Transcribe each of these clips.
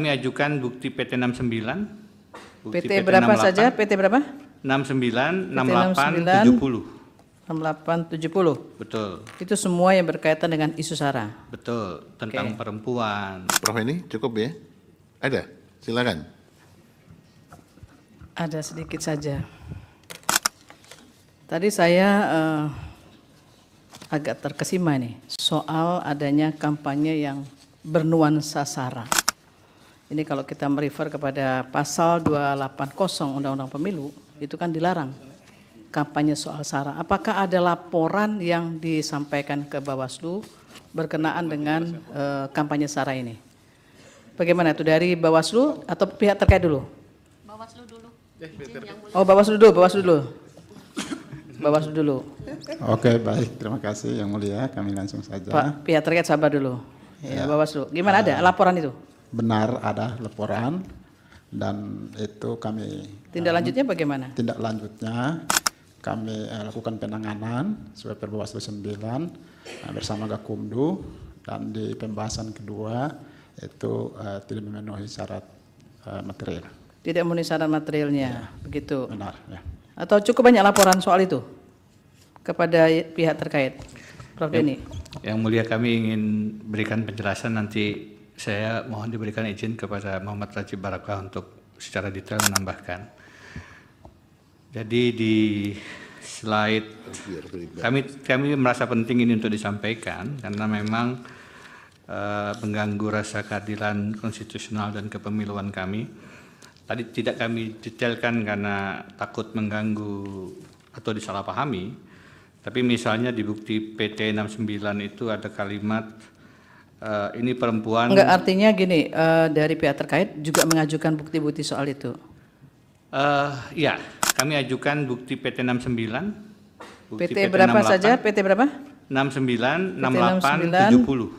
Kami ajukan bukti PT 69. Bukti PT berapa 68, saja? PT berapa? 69, 68, 68, 70. 68, 70. Betul, Itu semua yang berkaitan dengan isu SARA. betul. Tentang Oke. perempuan. Prof ini cukup ya? Ada? Silakan. Ada sedikit saja. Tadi saya agak terkesima nih soal adanya kampanye yang bernuansa SARA. Ini kalau kita merefer kepada pasal 280 Undang-Undang Pemilu, itu kan dilarang kampanye soal SARA. Apakah ada laporan yang disampaikan ke Bawaslu berkenaan dengan kampanye SARA ini? Bagaimana itu, dari Bawaslu atau pihak terkait dulu? Bawaslu dulu. Oh, Bawaslu dulu, Bawaslu dulu. Bawaslu dulu. Oke, baik. Terima kasih Yang Mulia. Kami langsung saja. Pak, pihak terkait sabar dulu. Ya, Ya. Bawaslu. Gimana, ada laporan itu? Benar ada laporan dan itu kami Tindak lanjutnya bagaimana? tindak lanjutnya kami lakukan penanganan sesuai Perbu Bawaslu 9 bersama Gakumdu, dan di pembahasan kedua itu tidak memenuhi syarat material. Tidak memenuhi syarat materialnya, begitu. Benar ya. Atau cukup banyak laporan soal itu kepada pihak terkait, Prof. Denny? Yang Mulia, kami ingin berikan penjelasan, nanti saya mohon diberikan izin kepada Muhammad Rajib Barakah untuk secara detail menambahkan. Jadi di slide kami merasa penting ini untuk disampaikan karena memang mengganggu rasa keadilan konstitusional dan kepemiluan kami. Tadi tidak kami detailkan karena takut mengganggu atau disalahpahami. Tapi misalnya di bukti PT 69 itu ada kalimat ini perempuan. Enggak, artinya gini, dari pihak terkait juga mengajukan bukti-bukti soal itu. Ya, kami ajukan bukti PT 69. Bukti PT berapa 68, saja? PT berapa? 69, 68, 68, 70.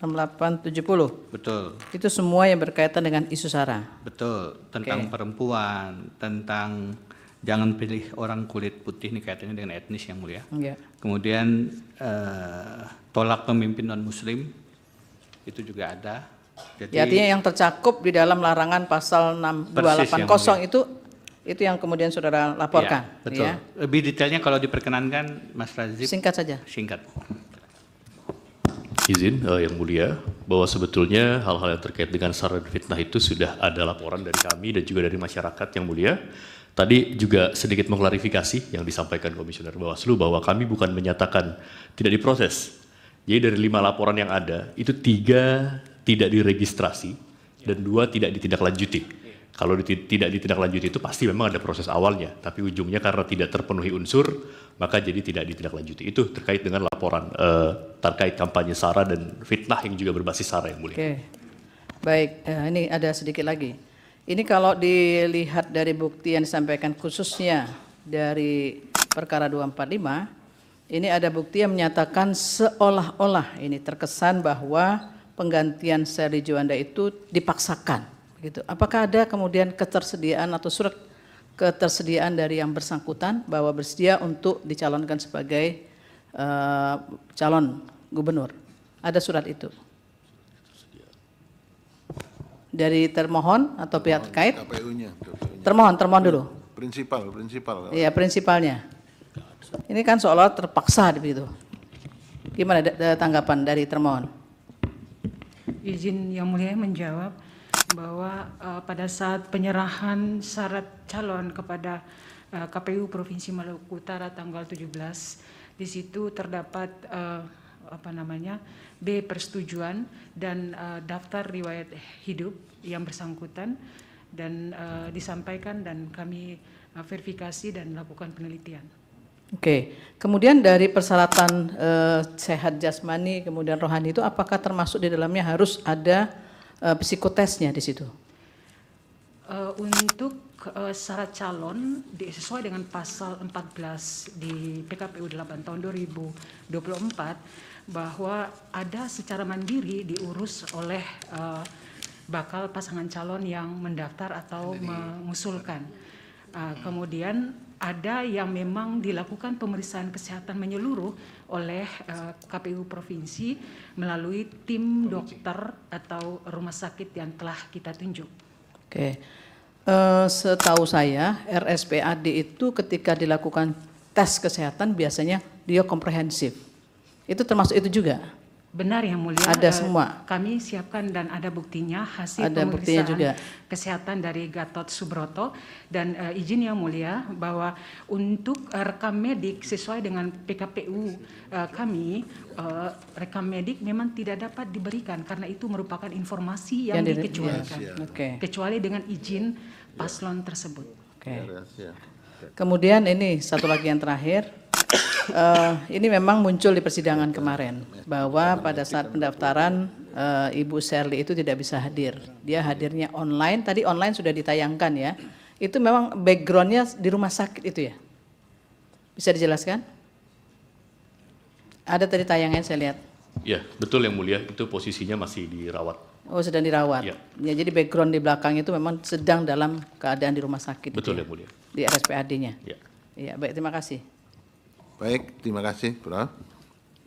68, 70. Betul, Itu semua yang berkaitan dengan isu SARA. betul. Tentang Oke. perempuan, tentang jangan pilih orang kulit putih, ini kaitannya dengan etnis, Yang Mulia. Enggak. Kemudian tolak pemimpin non-muslim, itu juga ada. Jadi Ya, artinya yang tercakup di dalam larangan pasal Persis, 6280 itu yang kemudian saudara laporkan. ya, betul. Ya. Lebih detailnya kalau diperkenankan, Mas Razif, Singkat saja. singkat. Izin Yang Mulia, bahwa sebetulnya hal-hal yang terkait dengan SARA dan fitnah itu sudah ada laporan dari kami dan juga dari masyarakat, Yang Mulia. Tadi juga sedikit mengklarifikasi yang disampaikan Komisioner Bawaslu bahwa kami bukan menyatakan tidak diproses. Jadi dari 5 laporan yang ada, itu 3 tidak diregistrasi dan 2 tidak ditindaklanjuti. Kalau tidak ditindaklanjuti itu pasti memang ada proses awalnya, tapi ujungnya karena tidak terpenuhi unsur, maka jadi tidak ditindaklanjuti. Itu terkait dengan laporan terkait kampanye SARA dan fitnah yang juga berbasis SARA, Yang Mulia. Oke. Baik, ini ada sedikit lagi. Ini kalau dilihat dari bukti yang disampaikan khususnya dari perkara 245, ini ada bukti yang menyatakan seolah-olah ini terkesan bahwa penggantian Seri Juanda itu dipaksakan. Begitu. Apakah ada kemudian ketersediaan atau surat ketersediaan dari yang bersangkutan bahwa bersedia untuk dicalonkan sebagai calon gubernur? Ada surat itu dari termohon atau pihak terkait? KPU-nya. Termohon dulu. Prinsipal. Iya, prinsipalnya. Ini kan seolah terpaksa begitu. Gimana tanggapan dari termohon? Izin Yang Mulia menjawab bahwa pada saat penyerahan syarat calon kepada KPU Provinsi Maluku Utara tanggal 17, di situ terdapat B persetujuan dan daftar riwayat hidup yang bersangkutan, dan disampaikan dan kami verifikasi dan lakukan penelitian. Oke, kemudian dari persyaratan sehat jasmani kemudian rohani itu apakah termasuk di dalamnya harus ada psikotesnya di situ? Untuk syarat calon sesuai dengan pasal 14 di PKPU 8 tahun 2024 bahwa ada secara mandiri diurus oleh bakal pasangan calon yang mendaftar atau mengusulkan. Kemudian ada yang memang dilakukan pemeriksaan kesehatan menyeluruh oleh KPU Provinsi melalui tim dokter atau rumah sakit yang telah kita tunjuk. Oke. Setahu saya RSPAD itu ketika dilakukan tes kesehatan biasanya dia komprehensif. Itu termasuk itu juga? Benar Yang Mulia. Ada semua? Kami siapkan dan ada buktinya hasil Ada buktinya pemeriksaan juga? kesehatan dari Gatot Subroto, dan izin Yang Mulia bahwa untuk rekam medik sesuai dengan PKPU kami, rekam medik memang tidak dapat diberikan karena itu merupakan informasi yang dikecualikan, Oke. kecuali dengan izin paslon tersebut. Oke. Rahasia. Kemudian ini satu lagi yang terakhir. Ini memang muncul di persidangan kemarin bahwa pada saat pendaftaran Ibu Shirley itu tidak bisa hadir. Dia hadirnya online. Tadi online sudah ditayangkan ya. Itu memang backgroundnya di rumah sakit itu ya. Bisa dijelaskan? Ada tadi tayangan saya lihat. Ya, betul Yang Mulia, itu posisinya masih dirawat. Oh, sedang dirawat. Ya. Ya, jadi background di belakang itu memang sedang dalam keadaan di rumah sakit. Betul itu Yang Mulia. Di RSPAD-nya. Ya. Iya, baik, terima kasih. Baik, terima kasih, Prof.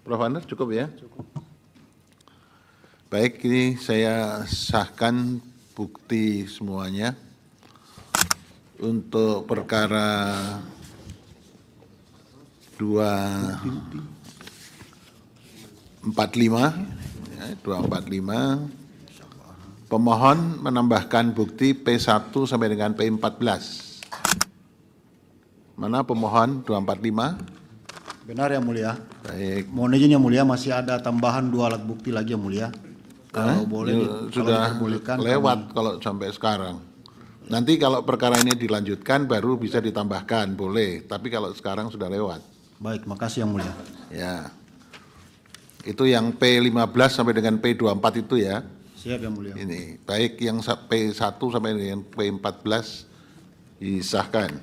Prof. Ander, cukup ya? Cukup. Baik, ini saya sahkan bukti semuanya untuk perkara 245, ya, 245. Pemohon menambahkan bukti P1 sampai dengan P14. Mana pemohon 245? Benar Yang Mulia. Baik. Mohon izin Yang Mulia, masih ada tambahan 2 alat bukti lagi Yang Mulia. Kalau boleh, Sudah kalau diperbolehkan, lewat kalau sampai sekarang. Nanti kalau perkara ini dilanjutkan baru bisa ditambahkan, boleh. Tapi kalau sekarang sudah lewat. Baik, makasih Yang Mulia. Ya. Itu yang P15 sampai dengan P24 itu ya. Siap Yang Mulia. Ini. Baik yang P1 sampai dengan P14 disahkan.